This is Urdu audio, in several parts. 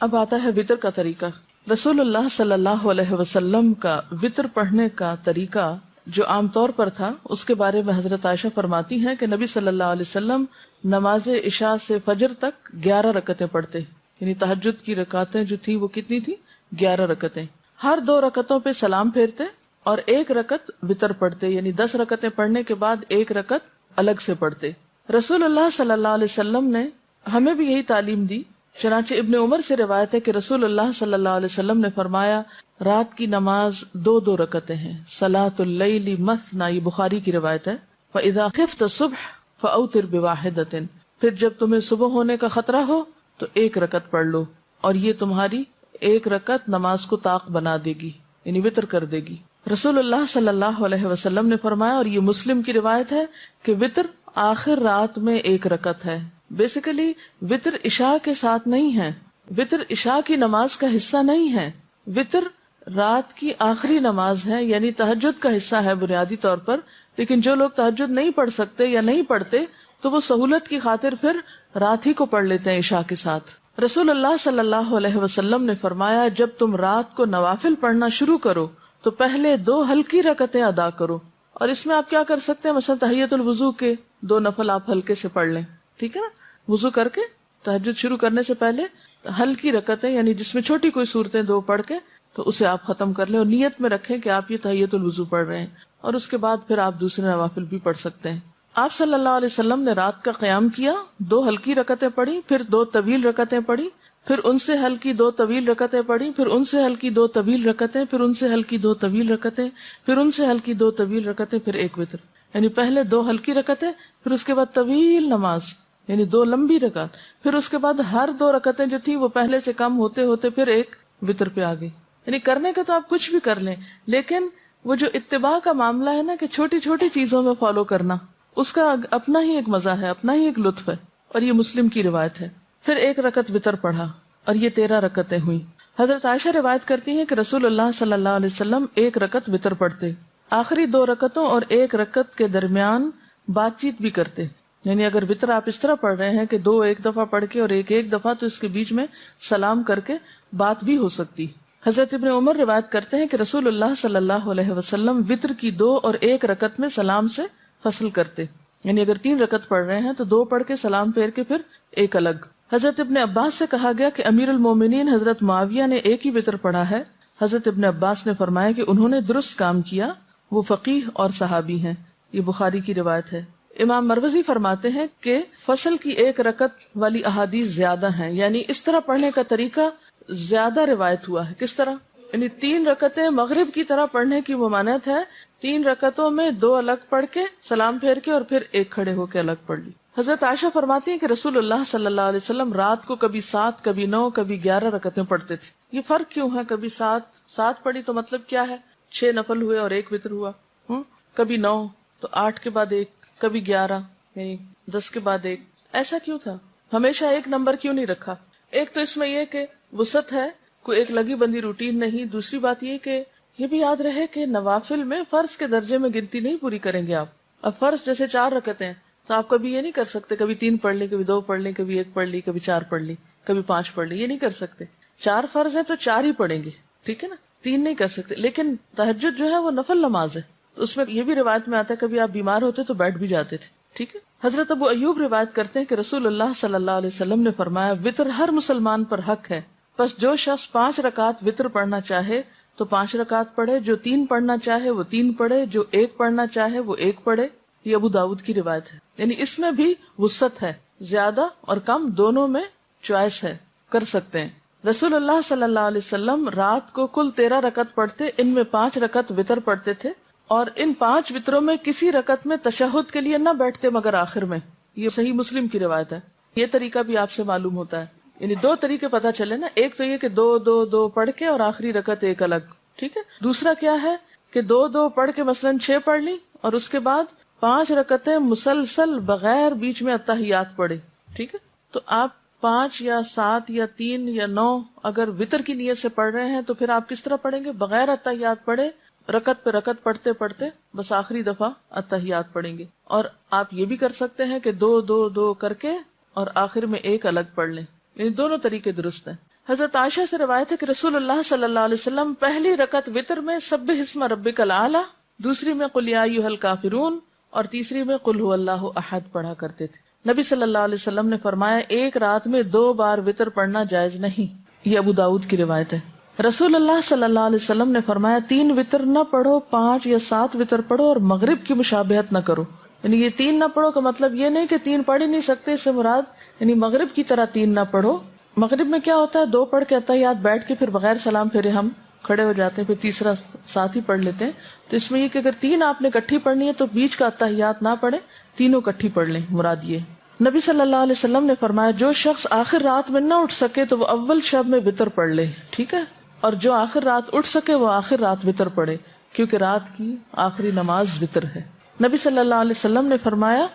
اب آتا ہے وطر کا طریقہ. رسول اللہ صلی اللہ علیہ وسلم کا وطر پڑھنے کا طریقہ جو عام طور پر تھا، اس کے بارے میں حضرت عائشہ فرماتی ہیں کہ نبی صلی اللہ علیہ وسلم نماز عشاء سے فجر تک 11 رکعتیں پڑھتے، یعنی تہجد کی رکعتیں جو تھی وہ کتنی تھی؟ 11 رکعتیں. ہر 2 رکعتوں پہ سلام پھیرتے اور 1 رکعت وطر پڑھتے، یعنی 10 رکعتیں پڑھنے کے بعد 1 رکعت الگ سے پڑھتے. رسول اللہ صلی اللہ علیہ وسلم نے ہمیں بھی یہی تعلیم دی. چنانچہ ابن عمر سے روایت ہے کہ رسول اللہ صلی اللہ علیہ وسلم نے فرمایا رات کی نماز 2 رکعتیں ہیں. صلاۃ اللیل مثنی، یہ بخاری کی روایت ہے. فاذا خفت الصبح فاوتر بواحدۃ، پھر جب تمہیں صبح ہونے کا خطرہ ہو تو 1 رکعت پڑھ لو، اور یہ تمہاری 1 رکعت نماز کو طاق بنا دے گی، یعنی وطر کر دے گی. رسول اللہ صلی اللہ علیہ وسلم نے فرمایا، اور یہ مسلم کی روایت ہے، کہ وطر آخر رات میں 1 رکعت ہے. بیسیکلی وطر عشاء کے ساتھ نہیں ہے، وطر عشاء کی نماز کا حصہ نہیں ہے، وطر رات کی آخری نماز ہے، یعنی تہجد کا حصہ ہے بنیادی طور پر. لیکن جو لوگ تہجد نہیں پڑھ سکتے یا نہیں پڑھتے تو وہ سہولت کی خاطر پھر رات ہی کو پڑھ لیتے ہیں عشاء کے ساتھ. رسول اللہ صلی اللہ علیہ وسلم نے فرمایا جب تم رات کو نوافل پڑھنا شروع کرو تو پہلے 2 ہلکی رکعتیں ادا کرو. اور اس میں آپ کیا کر سکتے ہیں، مثلا تحیۃ الوضو کے 2 نفل آپ ہلکے سے پڑھ لیں، ٹھیک ہے نا. وضو کر کے تہجد شروع کرنے سے پہلے ہلکی رکعتیں، یعنی جس میں چھوٹی کوئی صورتیں 2 پڑھ کے تو اسے آپ ختم کر لیں، اور نیت میں رکھیں کہ آپ یہ تحیۃ الوضو پڑھ رہے ہیں، اور اس کے بعد پھر آپ دوسرے نوافل بھی پڑھ سکتے ہیں. آپ صلی اللہ علیہ وسلم نے رات کا قیام کیا، 2 ہلکی رکعتیں پڑھی، پھر 2 طویل رکعتیں پڑھی، پھر ان سے ہلکی 2 طویل رکعتیں پڑھی، پھر ان سے ہلکی 2 طویل رکعتیں، پھر ان سے ہلکی 2 طویل رکعتیں، پھر ان سے ہلکی 2 طویل رکعتیں، پھر 1 وتر. یعنی پہلے 2 ہلکی رکعتیں، پھر اس کے بعد طویل نماز، یعنی 2 لمبی رکعت، پھر اس کے بعد ہر 2 رکعتیں جو تھی وہ پہلے سے کم ہوتے ہوتے پھر 1 وتر پہ آ گئی. یعنی کرنے کا تو آپ کچھ بھی کر لیں، لیکن وہ جو اتباع کا معاملہ ہے نا، کہ چھوٹی چھوٹی چیزوں میں فالو کرنا، اس کا اپنا ہی ایک مزہ ہے، اپنا ہی ایک لطف ہے. اور یہ مسلم کی روایت ہے. پھر 1 رکعت وتر پڑھا اور یہ 13 رکعتیں ہوئی. حضرت عائشہ روایت کرتی ہیں کہ رسول اللہ صلی اللہ علیہ وسلم 1 رکعت وتر پڑھتے، آخری 2 رکعتوں اور 1 رکعت کے درمیان بات چیت بھی کرتے. یعنی اگر وتر آپ اس طرح پڑھ رہے ہیں کہ 2 ایک دفعہ پڑھ کے اور 1 ایک دفعہ، تو اس کے بیچ میں سلام کر کے بات بھی ہو سکتی. حضرت ابن عمر روایت کرتے ہیں کہ رسول اللہ صلی اللہ علیہ وسلم وتر کی 2 اور 1 رکعت میں سلام سے فصل کرتے. یعنی اگر 3 رکعت پڑھ رہے ہیں تو 2 پڑھ کے سلام پھیر کے پھر 1 الگ. حضرت ابن عباس سے کہا گیا کہ امیر المومنین حضرت معاویہ نے 1 ہی وتر پڑھا ہے. حضرت ابن عباس نے فرمایا کہ انہوں نے درست کام کیا، وہ فقیہ اور صحابی ہیں. یہ بخاری کی روایت ہے. امام مروزی فرماتے ہیں کہ فصل کی 1 رکعت والی احادیث زیادہ ہیں، یعنی اس طرح پڑھنے کا طریقہ زیادہ روایت ہوا ہے. کس طرح؟ یعنی 3 رکعتیں مغرب کی طرح پڑھنے کی ممانعت ہے. 3 رکعتوں میں 2 الگ پڑھ کے سلام پھیر کے اور پھر 1 کھڑے ہو کے الگ پڑھ لی. حضرت عائشہ فرماتی ہیں کہ رسول اللہ صلی اللہ علیہ وسلم رات کو کبھی 7، کبھی 9، کبھی 11 رکعتیں پڑھتے تھے. یہ فرق کیوں ہے؟ کبھی 7 پڑھی تو مطلب کیا ہے؟ 6 نفل ہوئے اور 1 وتر ہوا. کبھی 9 تو 8 کے بعد 1، کبھی 11 یعنی 10 کے بعد 1. ایسا کیوں تھا؟ ہمیشہ 1 نمبر کیوں نہیں رکھا؟ ایک تو اس میں یہ کہ وسعت ہے، کوئی ایک لگی بندی روٹین نہیں. دوسری بات یہ کہ یہ بھی یاد رہے کہ نوافل میں فرض کے درجے میں گنتی نہیں پوری کریں گے آپ. اب فرض جیسے 4 رکعتیں ہیں تو آپ کبھی یہ نہیں کر سکتے کبھی 3 پڑھ لی، کبھی 2 پڑھ لی، کبھی 1 پڑھ لی، کبھی 4 پڑھ لی، کبھی 5 پڑھ لی. یہ نہیں کر سکتے. 4 فرض ہیں تو 4 ہی پڑھیں گے، ٹھیک ہے نا، 3 نہیں کر سکتے. لیکن تہجد جو ہے وہ نفل نماز ہے، اس میں یہ بھی روایت میں آتا ہے کبھی آپ بیمار ہوتے تو بیٹھ بھی جاتے تھے، ٹھیک ہے. حضرت ابو ایوب روایت کرتے ہیں کہ رسول اللہ صلی اللہ علیہ وسلم نے فرمایا وتر ہر مسلمان پر حق ہے، بس جو شخص 5 رکعت وتر پڑھنا چاہے تو 5 رکعت پڑھے، جو 3 پڑھنا چاہے وہ 3 پڑھے، جو 1 پڑھنا چاہے وہ 1 پڑھے. یہ ابو داؤد کی روایت ہے. یعنی اس میں بھی وسعت ہے، زیادہ اور کم دونوں میں چوائس ہے، کر سکتے ہیں. رسول اللہ صلی اللہ علیہ وسلم رات کو کل 13 رکعت پڑھتے، ان میں 5 رکعت وتر پڑھتے تھے، اور ان 5 وتروں میں کسی رکعت میں تشہد کے لیے نہ بیٹھتے مگر آخر میں. یہ صحیح مسلم کی روایت ہے. یہ طریقہ بھی آپ سے معلوم ہوتا ہے. یعنی 2 طریقے پتہ چلے نا، ایک تو یہ کہ 2 پڑھ کے اور آخری رکعت 1 الگ، ٹھیک ہے. دوسرا کیا ہے کہ 2 پڑھ کے مثلاً 6 پڑھ لی اور اس کے بعد 5 رکعتیں مسلسل بغیر بیچ میں اتحیات پڑھے، ٹھیک ہے. تو آپ 5 یا 7 یا 3 یا 9 اگر وتر کی نیت سے پڑھ رہے ہیں تو پھر آپ کس طرح پڑھیں گے؟ بغیر اتحیات پڑھے، رکعت پہ رکعت پڑھتے پڑھتے بس آخری دفعہ اتحیات پڑھیں گے. اور آپ یہ بھی کر سکتے ہیں کہ 2 کر کے اور آخر میں 1 الگ پڑھ لیں. یعنی دونوں طریقے درست ہیں. حضرت عائشہ سے روایت ہے کہ رسول اللہ صلی اللہ علیہ وسلم پہلی رکعت وتر میں سبح اسم ربک الاعلی، دوسری میں قل یا ایھا الکافرون اور تیسری میں قل ھو اللہ احد پڑھا کرتے تھے۔ نبی صلی اللہ علیہ وسلم نے فرمایا ایک رات میں 2 بار وتر پڑھنا جائز نہیں، یہ ابو داؤد کی روایت ہے۔ رسول اللہ صلی اللہ علیہ وسلم نے فرمایا 3 وتر نہ پڑھو، 5 یا 7 وتر پڑھو اور مغرب کی مشابہت نہ کرو۔ یعنی یہ 3 نہ پڑھو کا مطلب یہ نہیں کہ 3 پڑھ ہی نہیں سکتے، اس سے مراد یعنی مغرب کی طرح 3 نہ پڑھو۔ مغرب میں کیا ہوتا ہے 2 پڑھ کے اتحیات بیٹھ کے پھر بغیر سلام پھیرے ہم کھڑے ہو جاتے ہیں، پھر تیسرا ساتھ ہی پڑھ لیتے ہیں۔ تو اس میں یہ کہ اگر 3 آپ نے اکٹھی پڑھنی ہے تو بیچ کا اتحیات نہ پڑھے، تینوں اکٹھی پڑھ لیں، مراد یہ۔ نبی صلی اللہ علیہ وسلم نے فرمایا جو شخص آخر رات میں نہ اٹھ سکے تو وہ اول شب میں وتر پڑھ لے، ٹھیک ہے، اور جو آخر رات اٹھ سکے وہ آخر رات وتر پڑھے، کیونکہ رات کی آخری نماز وتر ہے۔ نبی صلی اللہ علیہ وسلم نے فرمایا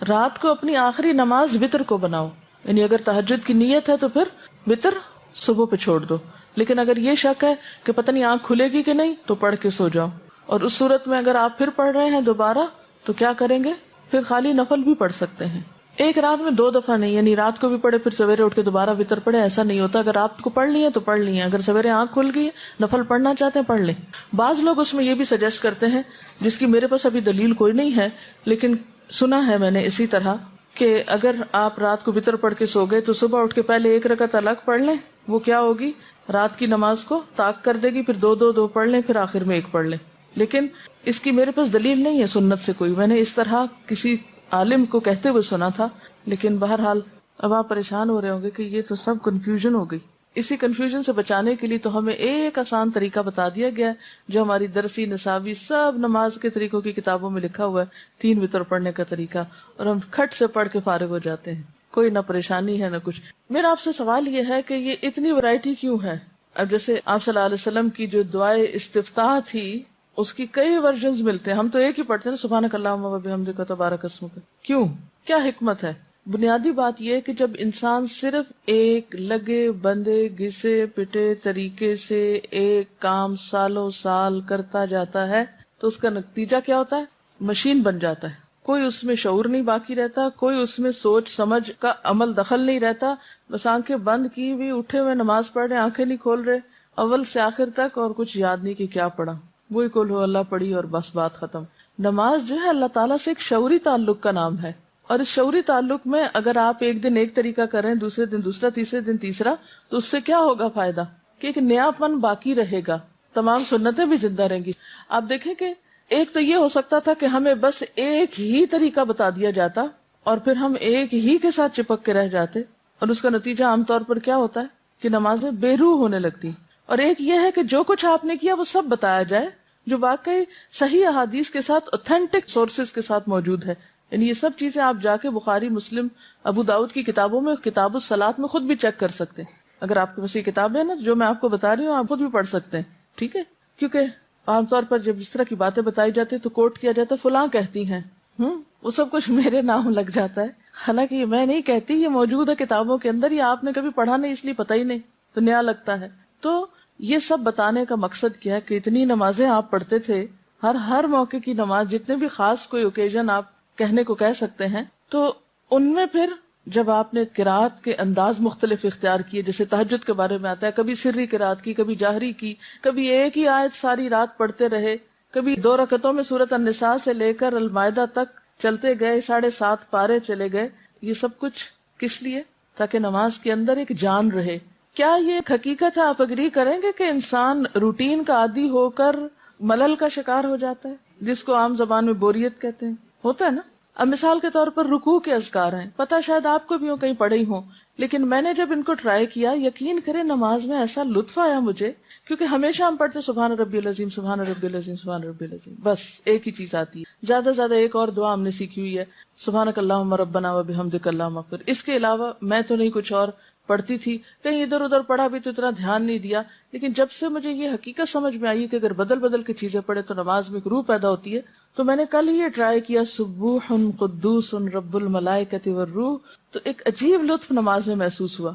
رات کو اپنی آخری نماز وتر کو بناؤ، یعنی اگر تہجد کی نیت ہے تو پھر وتر صبح پہ چھوڑ دو، لیکن اگر یہ شک ہے کہ پتہ نہیں آنکھ کھلے گی کہ نہیں تو پڑھ کے سو جاؤ۔ اور اس صورت میں اگر آپ پھر پڑھ رہے ہیں دوبارہ تو کیا کریں گے، پھر خالی نفل بھی پڑھ سکتے ہیں، ایک رات میں 2 دفعہ نہیں، یعنی رات کو بھی پڑھے پھر سویرے اٹھ کے دوبارہ وتر پڑھے، ایسا نہیں ہوتا۔ اگر آپ کو پڑھ لی ہے تو پڑھ لی ہے، اگر سویرے آنکھ کھل گئی نفل پڑھنا چاہتے ہیں پڑھ لیں۔ بعض لوگ اس میں یہ بھی سجیسٹ کرتے ہیں، جس کی میرے پاس ابھی دلیل کوئی نہیں ہے لیکن سنا ہے میں نے اسی طرح، کہ اگر آپ رات کو وتر پڑھ کے سو گئے تو صبح اٹھ کے پہلے 1 رکعت الگ پڑھ لیں، وہ کیا ہوگی رات کی نماز کو طاق کر دے گی، پھر 2 پڑھ لیں، پھر آخر میں 1 پڑھ لیں۔ لیکن اس کی میرے پاس دلیل نہیں ہے سنت سے کوئی، میں نے اس طرح کسی عالم کو کہتے ہوئے سنا تھا، لیکن بہرحال اب آپ پریشان ہو رہے ہوں گے کہ یہ تو سب کنفیوژن ہو گئی۔ اسی کنفیوژن سے بچانے کے لیے تو ہمیں ایک آسان طریقہ بتا دیا گیا ہے جو ہماری درسی نصابی سب نماز کے طریقوں کی کتابوں میں لکھا ہوا ہے، 3 وتر پڑھنے کا طریقہ، اور ہم کھٹ سے پڑھ کے فارغ ہو جاتے ہیں، کوئی نہ پریشانی ہے نہ کچھ۔ میرا آپ سے سوال یہ ہے کہ یہ اتنی ورائٹی کیوں ہے؟ اب جیسے آپ صلی اللہ علیہ وسلم کی جو دعائے استفتاح تھی اس کی کئی ورژنز ملتے ہیں، ہم تو ایک ہی پڑھتے ہیں سبحانک اللہم و بحمدک تبارک اسمک، کیوں، کیا حکمت ہے؟ بنیادی بات یہ کہ جب انسان صرف ایک لگے بندے گھسے پٹے طریقے سے ایک کام سالوں سال کرتا جاتا ہے تو اس کا نتیجہ کیا ہوتا ہے؟ مشین بن جاتا ہے، کوئی اس میں شعور نہیں باقی رہتا، کوئی اس میں سوچ سمجھ کا عمل دخل نہیں رہتا، بس آنکھیں بند کی ہوئی اٹھے ہوئے نماز پڑھ رہے، آنکھیں نہیں کھول رہے اول سے آخر تک، اور کچھ یاد نہیں کہ کیا پڑھا، وہی قل ھو اللہ پڑھی اور بس بات ختم۔ نماز جو ہے اللہ تعالیٰ سے ایک شعوری تعلق کا نام ہے، اور اس شعوری تعلق میں اگر آپ ایک دن ایک طریقہ کریں، دوسرے دن دوسرا، تیسرے دن تیسرا، تو اس سے کیا ہوگا فائدہ کہ ایک نیا پن باقی رہے گا، تمام سنتیں بھی زندہ رہیں گی۔ آپ دیکھیں کہ ایک تو یہ ہو سکتا تھا کہ ہمیں بس ایک ہی طریقہ بتا دیا جاتا اور پھر ہم ایک ہی کے ساتھ چپک کے رہ جاتے، اور اس کا نتیجہ عام طور پر کیا ہوتا ہے کہ نمازیں بے روح ہونے لگتی۔ اور ایک یہ ہے کہ جو کچھ آپ نے کیا وہ سب بتایا جائے جو واقعی صحیح احادیث کے ساتھ اوتھینٹک سورسز کے ساتھ موجود ہے، یعنی یہ سب چیزیں آپ جا کے بخاری، مسلم، ابو داؤد کی کتابوں میں، کتاب الصلاۃ میں خود بھی چیک کر سکتے ہیں۔ اگر آپ کے پاس یہ کتاب ہے نا جو میں آپ کو بتا رہی ہوں آپ خود بھی پڑھ سکتے ہیں، ٹھیک ہے، کیونکہ عام طور پر جب اس طرح کی باتیں بتائی جاتی تو کوٹ کیا جاتا ہے فلاں کہتی ہیں، وہ سب کچھ میرے نام لگ جاتا ہے، حالانکہ یہ میں نہیں کہتی، یہ موجود ہے کتابوں کے اندر، یہ آپ نے کبھی پڑھا نہیں اس لیے پتہ ہی نہیں تو نیا لگتا ہے۔ تو یہ سب بتانے کا مقصد کیا ہے کہ اتنی نمازیں آپ پڑھتے تھے، ہر موقع کی نماز، جتنے بھی خاص کوئی اوکیزن آپ کہنے کو کہہ سکتے ہیں، تو ان میں پھر جب آپ نے قرات کے انداز مختلف اختیار کیے، جیسے تہجد کے بارے میں آتا ہے، کبھی سری قرات کی، کبھی جہری کی، کبھی ایک ہی آیت ساری رات پڑھتے رہے، کبھی 2 رکعتوں میں سورۃ النساء سے لے کر المائدہ تک چلتے گئے، 7.5 پارے چلے گئے، یہ سب کچھ کس لیے؟ تاکہ نماز کے اندر ایک جان رہے۔ کیا یہ ایک حقیقت ہے، آپ اگری کریں گے کہ انسان روٹین کا عادی ہو کر ملل کا شکار ہو جاتا ہے، جس کو عام زبان میں بوریت کہتے ہیں، ہوتا ہے نا؟ اب مثال کے طور پر رکوع کے اذکار ہیں، پتہ شاید آپ کو بھی کہیں پڑھے ہی ہوں، لیکن میں نے جب ان کو ٹرائی کیا، یقین کریں نماز میں ایسا لطف آیا مجھے، کیونکہ ہمیشہ ہم پڑھتے سبحان ربی العظیم، سبحان ربی العظیم، سبحان ربی العظیم، بس ایک ہی چیز آتی ہے، زیادہ سے زیادہ ایک اور دعا ہم نے سیکھی ہوئی ہے، سبحانک اللہم ربنا و بحمدک اللہم اغفر، اس کے علاوہ میں تو نہیں کچھ اور پڑھتی تھی، کہیں ادھر ادھر پڑھا بھی تو اتنا دھیان نہیں دیا، لیکن جب سے مجھے یہ حقیقت سمجھ میں آئی کہ اگر بدل بدل کے چیزیں پڑھے تو نماز میں ایک روح پیدا ہوتی ہے، تو میں نے کل ہی یہ ٹرائی کیا، سبوح قدوس رب الملائکۃ والروح، تو ایک عجیب لطف نماز میں محسوس ہوا۔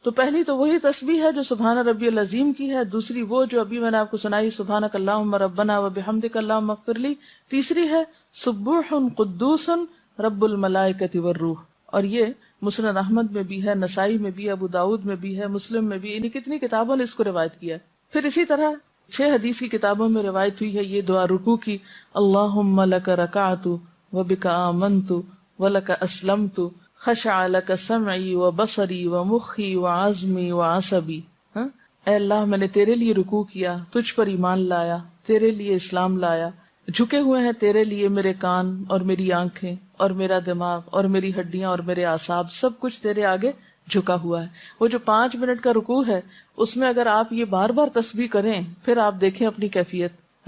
تو پہلی تو وہی تسبیح ہے جو سبحان ربی العظیم کی ہے، دوسری وہ جو ابھی میں نے آپ کو سنائی سبحانک اللہم ربنا و بحمدک اللہم اغفر لی، تیسری ہے سبوح قدوس رب الملائکۃ والروح، اور یہ مسند احمد میں بھی ہے، نسائی میں بھی ہے، ابو داؤد میں بھی ہے، مسلم میں بھی، یعنی کتنی کتابوں نے اس کو روایت کیا ہے۔ پھر اسی طرح 6 حدیث کی کتابوں میں روایت ہوئی ہے یہ دعا رکوع کی، اللہم لک رکعت وبک آمنت ولک اسلمت خشع لک سمعی وبصری ومخی وعظمی وعصبی۔ اے اللہ میں نے تیرے لیے رکوع کیا، تجھ پر ایمان لایا، تیرے لیے اسلام لایا، جھکے ہوئے ہیں تیرے لیے میرے کان اور میری آنکھیں اور میرا دماغ اور میری ہڈیاں اور میرے اعصاب، سب کچھ تیرے آگے جھکا ہوا ہے۔ وہ جو 5 منٹ کا رکوع ہے اس میں اگر آپ یہ بار بار تسبیح کریں پھر آپ دیکھیں اپنی کیفیت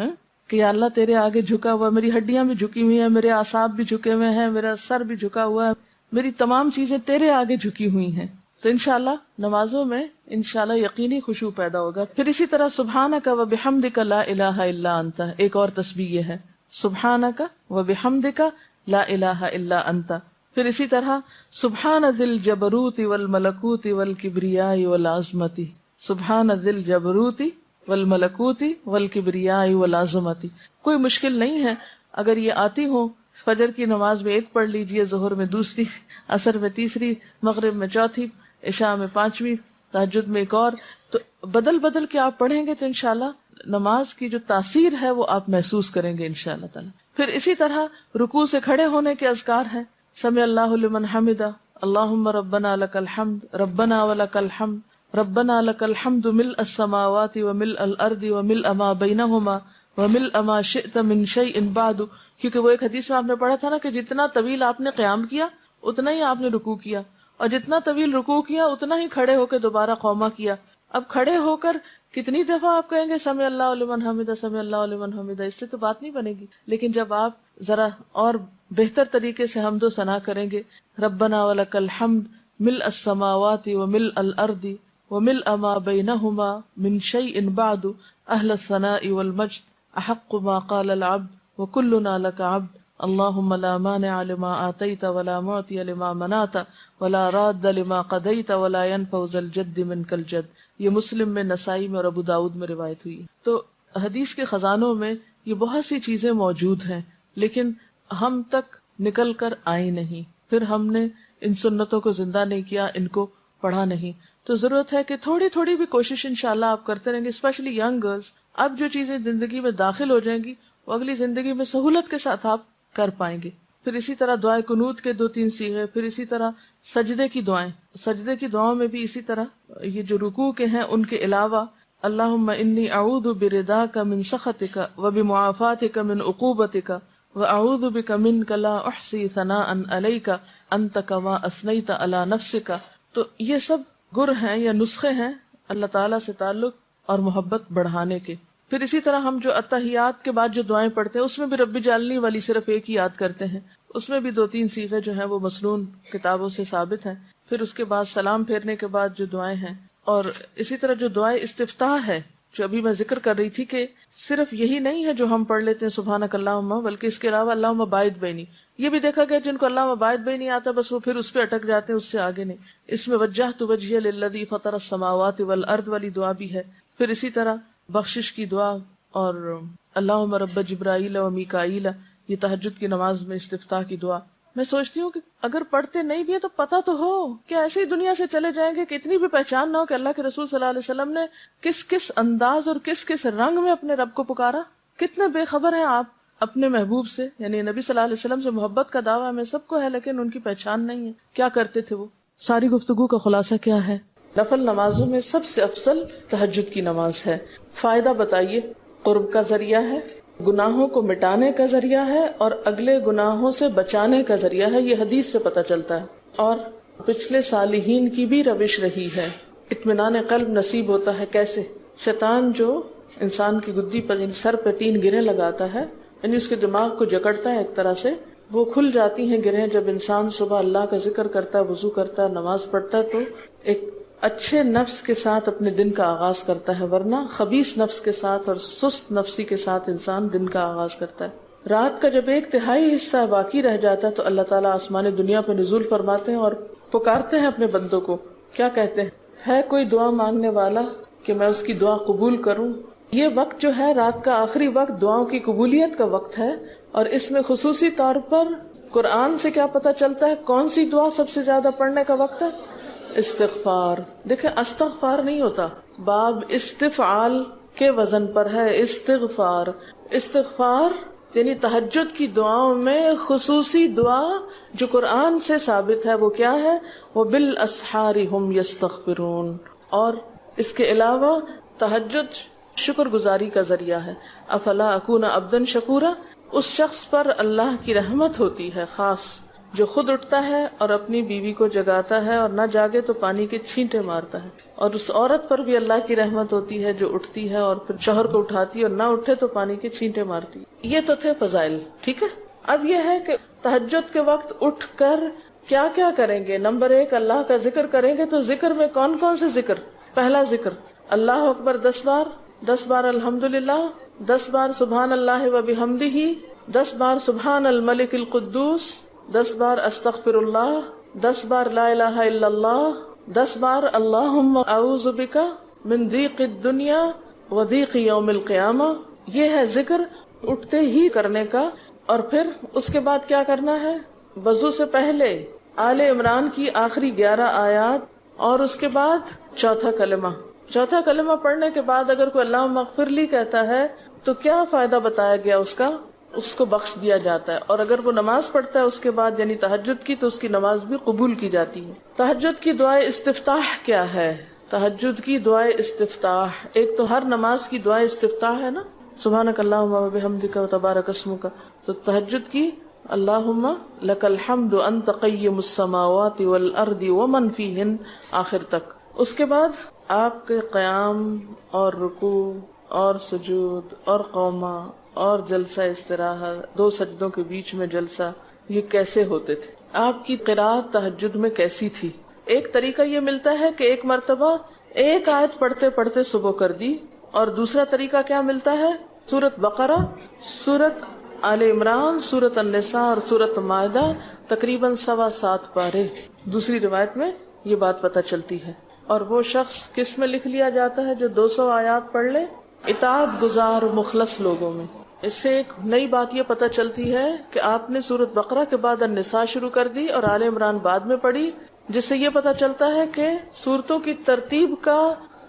کہ یا اللہ تیرے آگے جھکا ہوا، میری ہڈیاں بھی جھکی ہوئی ہیں، میرے اعصاب بھی جھکے ہوئے ہیں، میرا سر بھی جھکا ہوا ہے، میری تمام چیزیں تیرے آگے جھکی ہوئی ہیں۔ تو انشاءاللہ نمازوں میں انشاءاللہ یقینی خشوع پیدا ہوگا۔ پھر اسی طرح سبحانک و بحمدک لا الہ الا انت، ایک اور تسبیح یہ ہے سبحانک و بحمدک لا الہ الا انت۔ پھر اسی طرح سبحان ذی الجبروت والملکوت والکبریاء والعظمت، سبحان ذی الجبروت والملکوت والکبریاء والعظمت۔ کوئی مشکل نہیں ہے، اگر یہ آتی ہو، فجر کی نماز میں 1 پڑھ لیجئے، ظہر میں 2، عصر میں 3، مغرب میں 4، عشاء میں 5، تہجد میں 1 اور، تو بدل بدل کے آپ پڑھیں گے تو انشاءاللہ نماز کی جو تاثیر ہے وہ آپ محسوس کریں گے انشاءاللہ تعالی۔ پھر اسی طرح رکوع سے کھڑے ہونے کے اذکار ہیں، سمع اللہ لمن حمدہ، اللہم ربنا لک الحمد ربنا ولک الحمد ربنا لک الحمد ملء السماوات وملء الارض وملء ما بینہما وملء ما شئت من شیء بعد، کیونکہ وہ ایک حدیث میں آپ نے پڑھا تھا نا کہ جتنا طویل آپ نے قیام کیا اتنا ہی آپ نے رکوع کیا، اور جتنا طویل رکوع کیا اتنا ہی کھڑے ہو کے دوبارہ قومہ کیا۔ اب کھڑے ہو کر کتنی دفعہ آپ کہیں گے سمع اللہ لمن حمدہ سمع اللہ لمن حمدہ، اس سے تو بات نہیں بنے گی، لیکن جب آپ ذرا اور بہتر طریقے سے حمد و ثنا کریں گے، ربنا ولک الحمد ملء السماوات وملء الارض وملء ما بینہما من شیء بعد اہل الثناء والمجد احق ما قال العبد وکلنا لک عبد اللہم لا مانع لما آتیت ولا معطی لما منعت ولا راد لما قضیت ولا ينفع ذا الجد منک الجد۔ یہ مسلم میں، نسائی میں اور ابو داؤد میں روایت ہوئی ہے۔ تو حدیث کے خزانوں میں یہ بہت سی چیزیں موجود ہیں، لیکن ہم تک نکل کر آئی نہیں، پھر ہم نے ان سنتوں کو زندہ نہیں کیا، ان کو پڑھا نہیں۔ تو ضرورت ہے کہ تھوڑی تھوڑی بھی کوشش انشاءاللہ آپ کرتے رہیں گے، اسپیشلی ینگ گرلز۔ اب جو چیزیں زندگی میں داخل ہو جائیں گی وہ اگلی زندگی میں سہولت کے ساتھ آپ کر پائیں گے۔ پھر اسی طرح دعائے قنوت کے 2-3 صیغے، پھر اسی طرح سجدے کی دعائیں، سجدے کی دعاؤں میں بھی اسی طرح یہ جو رکوع کے ہیں ان کے علاوہ اللہم انی اعوذ برضاک من سخطک وبمعافاتک من عقوبتک واعوذ بک منک لا احصی ثناء علیک انت کما اثنیت علی نفسک۔ تو یہ سب گر ہیں یا نسخے ہیں اللہ تعالیٰ سے تعلق اور محبت بڑھانے کے۔ پھر اسی طرح ہم جو اتحیات کے بعد جو دعائیں پڑھتے ہیں اس میں بھی رب اجعلنی والی صرف ایک ہی یاد کرتے ہیں، اس میں بھی 2-3 صیغے جو ہیں وہ مسنون کتابوں سے ثابت ہیں۔ پھر اس کے بعد سلام پھیرنے کے بعد جو دعائیں ہیں، اور اسی طرح جو دعائیں استفتاح ہے جو ابھی میں ذکر کر رہی تھی کہ صرف یہی نہیں ہے جو ہم پڑھ لیتے ہیں سبحانک اللہم، بلکہ اس کے علاوہ اللہم باعث بینی، یہ بھی دیکھا گیا جن کو اللہم باعث بینی آتا بس وہ پھر اس پہ اٹک جاتے ہیں، اس سے آگے نہیں۔ اس میں وجہت وجہی للذی فطر السماوات والارض والی دعا بھی ہے۔ پھر اسی طرح بخشش کی دعا اور اللہم رب جبرائیل و میکائیل، یہ تہجد کی نماز میں استفتاح کی دعا۔ میں سوچتی ہوں کہ اگر پڑھتے نہیں بھی ہے تو پتہ تو ہو کہ ایسے ہی دنیا سے چلے جائیں گے کہ اتنی بھی پہچان نہ ہو کہ اللہ کے رسول صلی اللہ علیہ وسلم نے کس کس انداز اور کس کس رنگ میں اپنے رب کو پکارا۔ کتنے بے خبر ہیں آپ اپنے محبوب سے، یعنی نبی صلی اللہ علیہ وسلم سے محبت کا دعویٰ ہمیں سب کو ہے لیکن ان کی پہچان نہیں ہے۔ کیا کرتے تھے وہ؟ ساری گفتگو کا خلاصہ کیا ہے؟ نفل نمازوں میں سب سے افضل تہجد کی نماز ہے۔ فائدہ بتائیے؟ قرب کا ذریعہ ہے، گناہوں کو مٹانے کا ذریعہ ہے، اور اگلے گناہوں سے بچانے کا ذریعہ ہے، یہ حدیث سے پتہ چلتا ہے، اور پچھلے صالحین کی بھی روش رہی ہے۔ اطمینان قلب نصیب ہوتا ہے کیسے؟ شیطان جو انسان کی گدی پر سر پہ 3 گریں لگاتا ہے، یعنی اس کے دماغ کو جکڑتا ہے ایک طرح سے، وہ کھل جاتی ہیں گرہیں جب انسان صبح اللہ کا ذکر کرتا ہے، وضو کرتا ہے، نماز پڑھتا ہے، تو ایک اچھے نفس کے ساتھ اپنے دن کا آغاز کرتا ہے، ورنہ خبیث نفس کے ساتھ اور سست نفسی کے ساتھ انسان دن کا آغاز کرتا ہے۔ رات کا جب 1/3 حصہ باقی رہ جاتا ہے تو اللہ تعالیٰ آسمان دنیا پہ نزول فرماتے ہیں اور پکارتے ہیں اپنے بندوں کو۔ کیا کہتے ہیں؟ ہے کوئی دعا مانگنے والا کہ میں اس کی دعا قبول کروں؟ یہ وقت جو ہے رات کا آخری وقت دعاؤں کی قبولیت کا وقت ہے، اور اس میں خصوصی طور پر قرآن سے کیا پتہ چلتا ہے کون سی دعا سب سے زیادہ پڑھنے کا وقت ہے؟ استغفار. دیکھیں استغفار نہیں ہوتا، باب استفعال کے وزن پر ہے استغفار. استغفار یعنی تہجد کی دعاؤں میں خصوصی دعا جو قرآن سے ثابت ہے وہ کیا ہے؟ وہ بالاسحار ہم یستغفرون. اور اس کے علاوہ تہجد شکر گزاری کا ذریعہ ہے. افلا اکون عبدا شکورا، اس شخص پر اللہ کی رحمت ہوتی ہے خاص جو خود اٹھتا ہے اور اپنی بیوی کو جگاتا ہے اور نہ جاگے تو پانی کے چھینٹے مارتا ہے. اور اس عورت پر بھی اللہ کی رحمت ہوتی ہے جو اٹھتی ہے اور پھر شوہر کو اٹھاتی ہے اور نہ اٹھے تو پانی کے چھینٹے مارتی. یہ تو تھے فضائل، ٹھیک ہے. اب یہ ہے کہ تہجد کے وقت اٹھ کر کیا کیا کریں گے. نمبر 1 اللہ کا ذکر کریں گے. تو ذکر میں کون کون سے ذکر؟ پہلا ذکر اللہ اکبر 10 بار، 10 بار الحمدللہ، 10 بار سبحان اللہ و بحمدہ، 10 بار سبحان الملک القدوس، 10 بار استغفر اللہ، 10 بار لا الہ الا اللہ، 10 بار اللہم اعوذ بک من ضیق الدنیا و ضیق یوم القیامہ. یہ ہے ذکر اٹھتے ہی کرنے کا. اور پھر اس کے بعد کیا کرنا ہے؟ وضو سے پہلے آل عمران کی آخری 11 آیات اور اس کے بعد چوتھا کلمہ. چوتھا کلمہ پڑھنے کے بعد اگر کوئی اللہم اغفر لی کہتا ہے تو کیا فائدہ بتایا گیا اس کا؟ اس کو بخش دیا جاتا ہے. اور اگر وہ نماز پڑھتا ہے اس کے بعد یعنی تہجد کی تو اس کی نماز بھی قبول کی جاتی ہے. تہجد کی دعائے استفتاح کیا ہے؟ تہجد کی دعائے استفتاح، ایک تو ہر نماز کی دعائے استفتاح ہے نا، سبحانک اللہم و بحمدک و تبارک اسمک. تو تہجد کی اللہم لک الحمد انت قیم السماوات والارض ومن فیہن آخر تک. اس کے بعد آپ کے قیام اور رکوع اور سجود اور قومہ اور جلسہ استراحت، 2 سجدوں کے بیچ میں جلسہ، یہ کیسے ہوتے تھے؟ آپ کی قرات تہجد میں کیسی تھی؟ ایک طریقہ یہ ملتا ہے کہ ایک مرتبہ ایک آیت پڑھتے پڑھتے صبح کر دی. اور دوسرا طریقہ کیا ملتا ہے؟ سورۃ بقرہ، سورۃ آل عمران، سورۃ النساء اور سورۃ مائدہ تقریباً 7.25 پارے. دوسری روایت میں یہ بات پتہ چلتی ہے. اور وہ شخص کس میں لکھ لیا جاتا ہے جو 200 آیات پڑھ لے؟ اطاعت گزار مخلص لوگوں میں. اس سے ایک نئی بات یہ پتہ چلتی ہے کہ آپ نے سورۃ بقرہ کے بعد النساء شروع کر دی اور آل عمران بعد میں پڑھی، جس سے یہ پتہ چلتا ہے کہ سورتوں کی ترتیب کا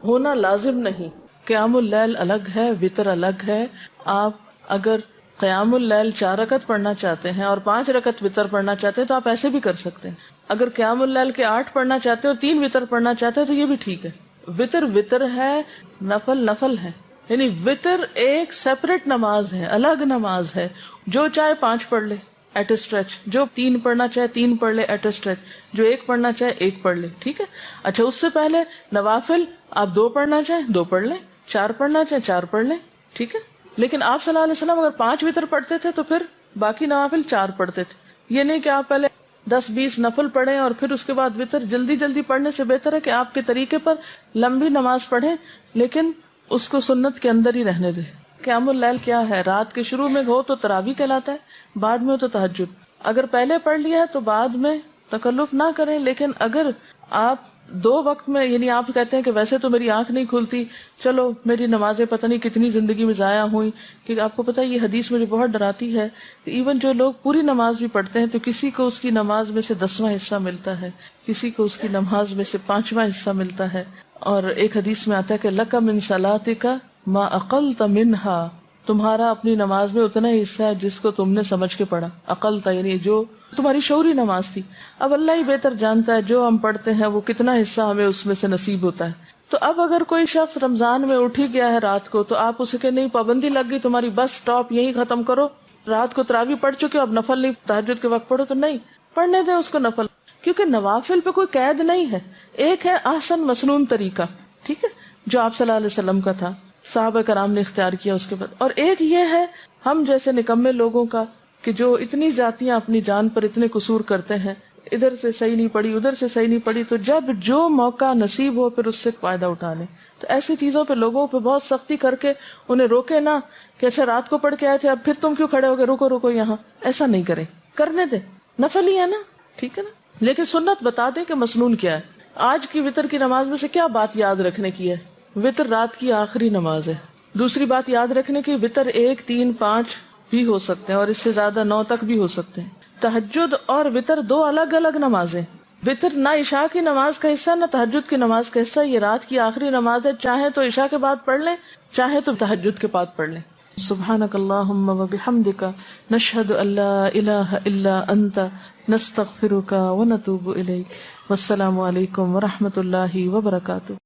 ہونا لازم نہیں. قیام اللیل الگ ہے، وتر الگ ہے. آپ اگر قیام اللیل 4 رکعت پڑھنا چاہتے ہیں اور 5 رکعت وتر پڑھنا چاہتے ہیں تو آپ ایسے بھی کر سکتے ہیں. اگر قیام اللیل کے 8 پڑھنا چاہتے ہیں اور 3 وتر پڑھنا چاہتے ہیں تو یہ بھی ٹھیک ہے. وتر ہے، نفل ہے. یعنی وتر ایک سیپریٹ نماز ہے، الگ نماز ہے. جو چاہے 5 پڑھ لے ایٹ اے اسٹریچ، جو 3 پڑھنا چاہے 3 پڑھ لے ایٹ اے اسٹریچ، جو 1 پڑھنا چاہے 1 پڑھ لے، ٹھیک ہے. اچھا، اس سے پہلے نوافل آپ 2 پڑھنا چاہیں 2 پڑھ لیں، 4 پڑھنا چاہیں 4 پڑھ لیں، ٹھیک ہے. لیکن آپ صلی اللہ علیہ وسلم اگر 5 وتر پڑھتے تھے تو پھر باقی نوافل 4 پڑھتے تھے. یہ نہیں کہ آپ پہلے 10-20 نفل پڑھیں اور پھر اس کے بعد وتر. جلدی پڑھنے سے بہتر ہے کہ آپ کے طریقے پر لمبی نماز پڑھیں لیکن اس کو سنت کے اندر ہی رہنے دیں. قیام اللیل کیا ہے؟ رات کے شروع میں ہو تو تراویح کہلاتا ہے، بعد میں ہو تو تہجد. اگر پہلے پڑھ لیا ہے تو بعد میں تکلف نہ کریں. لیکن اگر آپ 2 وقت میں، یعنی آپ کہتے ہیں کہ ویسے تو میری آنکھ نہیں کھلتی، چلو میری نمازیں پتہ نہیں کتنی زندگی میں ضائع ہوئی، کیونکہ آپ کو پتہ ہے یہ حدیث مجھے بہت ڈراتی ہے کہ ایون جو لوگ پوری نماز بھی پڑھتے ہیں تو کسی کو اس کی نماز میں سے 10واں حصہ ملتا ہے، کسی کو اس کی نماز میں سے 5واں حصہ ملتا ہے. اور ایک حدیث میں آتا ہے کہ لک من صلاتک ما اقلت منہا، تمہارا اپنی نماز میں اتنا ہی حصہ ہے جس کو تم نے سمجھ کے پڑھا. اقلتا یعنی جو تمہاری شعوری نماز تھی. اب اللہ ہی بہتر جانتا ہے جو ہم پڑھتے ہیں وہ کتنا حصہ ہمیں اس میں سے نصیب ہوتا ہے. تو اب اگر کوئی شخص رمضان میں اٹھ ہی گیا ہے رات کو تو آپ اسے کہ نہیں پابندی لگ گئی تمہاری، بس سٹاپ یہی ختم کرو، رات کو تراویح پڑھ چکے اب نفل نہیں، تہجد کے وقت پڑھو، تو نہیں، پڑھنے دیں اس کو نفل. کیونکہ نوافل پہ کوئی قید نہیں ہے. ایک ہے احسن مسنون طریقہ، ٹھیک ہے، جو آپ صلی اللہ علیہ وسلم کا تھا، صحابہ کرام نے اختیار کیا اس کے بعد. اور ایک یہ ہے ہم جیسے نکمے لوگوں کا کہ جو اتنی ذاتیاں اپنی جان پر اتنے قصور کرتے ہیں، ادھر سے صحیح نہیں پڑی ادھر سے صحیح نہیں پڑی، تو جب جو موقع نصیب ہو پھر اس سے فائدہ اٹھا لیں. تو ایسی چیزوں پہ لوگوں پہ بہت سختی کر کے انہیں روکے نہ کہ اچھا رات کو پڑھ کے آئے تھے اب پھر تم کیوں کھڑے ہو گئے، رکو یہاں، ایسا نہیں کریں. کرنے دیں، نفل ہی ہے نا، ٹھیک ہے نا. لیکن سنت بتا دیں کہ مسنون کیا ہے. آج کی وتر کی نماز میں سے کیا بات یاد رکھنے کی ہے؟ وتر رات کی آخری نماز ہے. دوسری بات یاد رکھنے کی، وتر 1 3 5 بھی ہو سکتے ہیں اور اس سے زیادہ 9 تک بھی ہو سکتے ہیں. تہجد اور وطر 2 الگ الگ نمازیں. وطر نہ عشاء کی نماز کا حصہ نہ تہجد کی نماز کا حصہ. یہ رات کی آخری نماز ہے، چاہے تو عشاء کے بعد پڑھ لیں، چاہے تو تہجد کے بعد پڑھ لیں. سبحانک اللہم و بحمدک نشہد ان لا الہ الا انت نستغفرک و نتوب الیک. والسلام علیکم و رحمۃ اللہ وبرکاتہ.